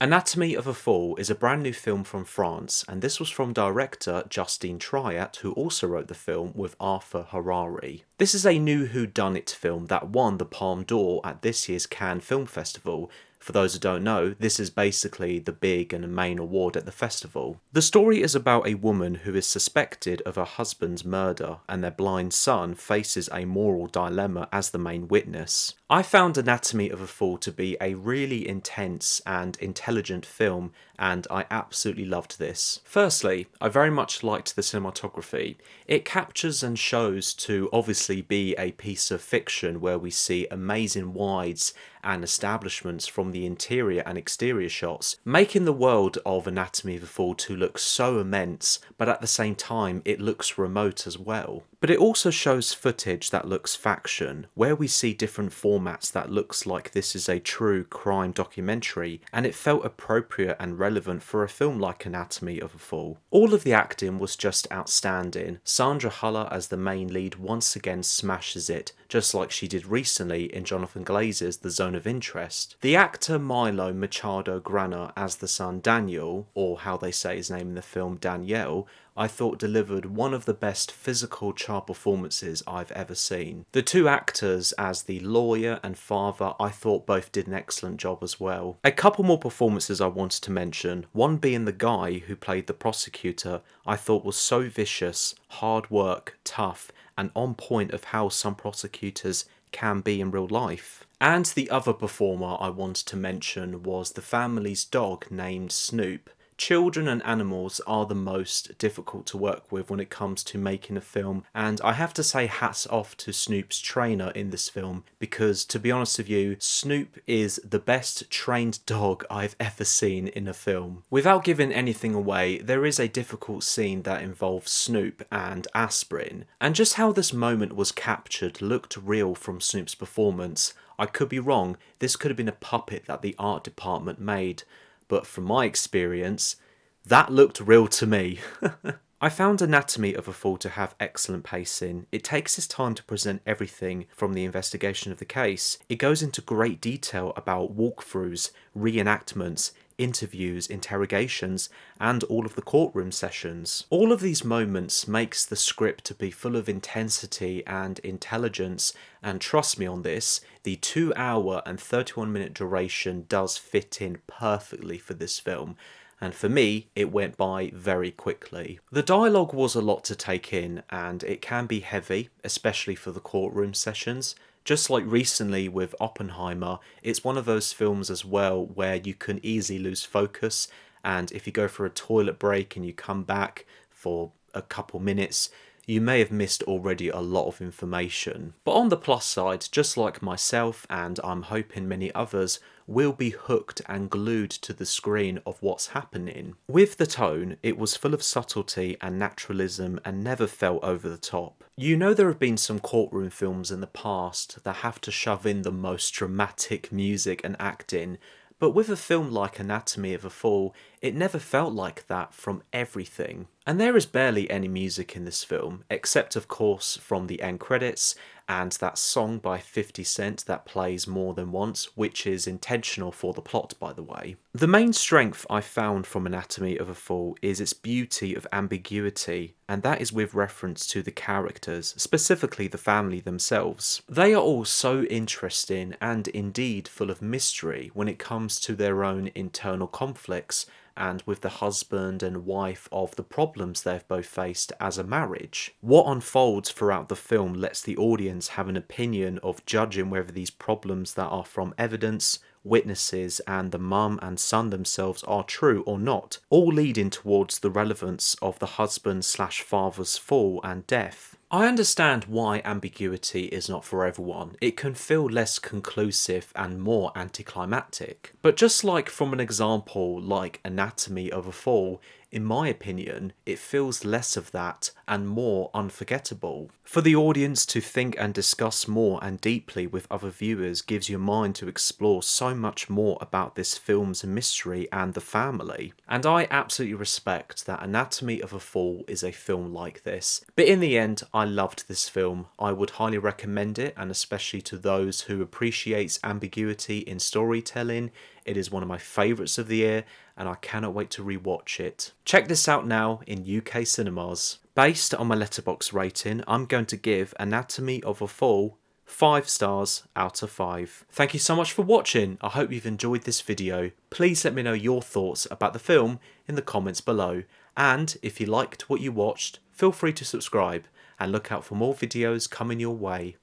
Anatomy of a Fall is a brand new film from France, and this was from director Justine Triet, who also wrote the film with Arthur Harari. This is a new whodunit film that won the Palme d'Or at this year's Cannes Film Festival. For those who don't know, this is basically the big and main award at the festival. The story is about a woman who is suspected of her husband's murder, and their blind son faces a moral dilemma as the main witness. I found Anatomy of a Fall to be a really intense and intelligent film, and I absolutely loved this. Firstly, I very much liked the cinematography. It captures and shows to obviously be a piece of fiction where we see amazing wides and establishments from the interior and exterior shots, making the world of Anatomy of a Fall to look so immense, but at the same time it looks remote as well. But it also shows footage that looks faction, where we see different formats that looks like this is a true crime documentary, and it felt appropriate and relevant for a film like Anatomy of a Fall. All of the acting was just outstanding. Sandra Huller as the main lead once again smashes it, just like she did recently in Jonathan Glazer's The Zone of Interest. The actor Milo Machado Grana as the son Daniel, or how they say his name in the film, Danielle, I thought delivered one of the best physical child performances I've ever seen. The two actors as the lawyer and father I thought both did an excellent job as well. A couple more performances I wanted to mention, one being the guy who played the prosecutor I thought was so vicious, hard work, tough, and on point of how some prosecutors can be in real life. And the other performer I wanted to mention was the family's dog named Snoop. Children and animals are the most difficult to work with when it comes to making a film, and I have to say hats off to Snoop's trainer in this film, because to be honest with you, Snoop is the best trained dog I've ever seen in a film. Without giving anything away, there is a difficult scene that involves Snoop and aspirin, and just how this moment was captured looked real from Snoop's performance. I could be wrong, this could have been a puppet that the art department made, but from my experience, that looked real to me. I found Anatomy of a Fall to have excellent pacing. It takes its time to present everything from the investigation of the case. It goes into great detail about walkthroughs, reenactments, interviews, interrogations, and all of the courtroom sessions. All of these moments makes the script to be full of intensity and intelligence, and trust me on this, the 2 hour and 31-minute duration does fit in perfectly for this film. And for me, it went by very quickly. The dialogue was a lot to take in, and it can be heavy, especially for the courtroom sessions. Just like recently with Oppenheimer, it's one of those films as well where you can easily lose focus, and if you go for a toilet break and you come back for a couple minutes, you may have missed already a lot of information. But on the plus side, just like myself and I'm hoping many others, will be hooked and glued to the screen of what's happening. With the tone, it was full of subtlety and naturalism and never felt over the top. You know, there have been some courtroom films in the past that have to shove in the most dramatic music and acting, but with a film like Anatomy of a Fall, it never felt like that from everything. And there is barely any music in this film, except of course from the end credits and that song by 50 Cent that plays more than once, which is intentional for the plot, by the way. The main strength I found from Anatomy of a Fall is its beauty of ambiguity, and that is with reference to the characters, specifically the family themselves. They are all so interesting and indeed full of mystery when it comes to their own internal conflicts, and with the husband and wife of the problems they've both faced as a marriage. What unfolds throughout the film lets the audience have an opinion of judging whether these problems that are from evidence, witnesses, and the mum and son themselves are true or not, all leading towards the relevance of the husband/father's fall and death. I understand why ambiguity is not for everyone. It can feel less conclusive and more anticlimactic. But just like from an example like Anatomy of a Fall, in my opinion, it feels less of that and more unforgettable. For the audience to think and discuss more and deeply with other viewers gives your mind to explore so much more about this film's mystery and the family. And I absolutely respect that Anatomy of a Fall is a film like this. But in the end, I loved this film. I would highly recommend it, and especially to those who appreciates ambiguity in storytelling. It is one of my favourites of the year and I cannot wait to rewatch it. Check this out now in UK cinemas. Based on my Letterboxd rating, I'm going to give Anatomy of a Fall 5 stars out of 5. Thank you so much for watching. I hope you've enjoyed this video. Please let me know your thoughts about the film in the comments below. And if you liked what you watched, feel free to subscribe and look out for more videos coming your way.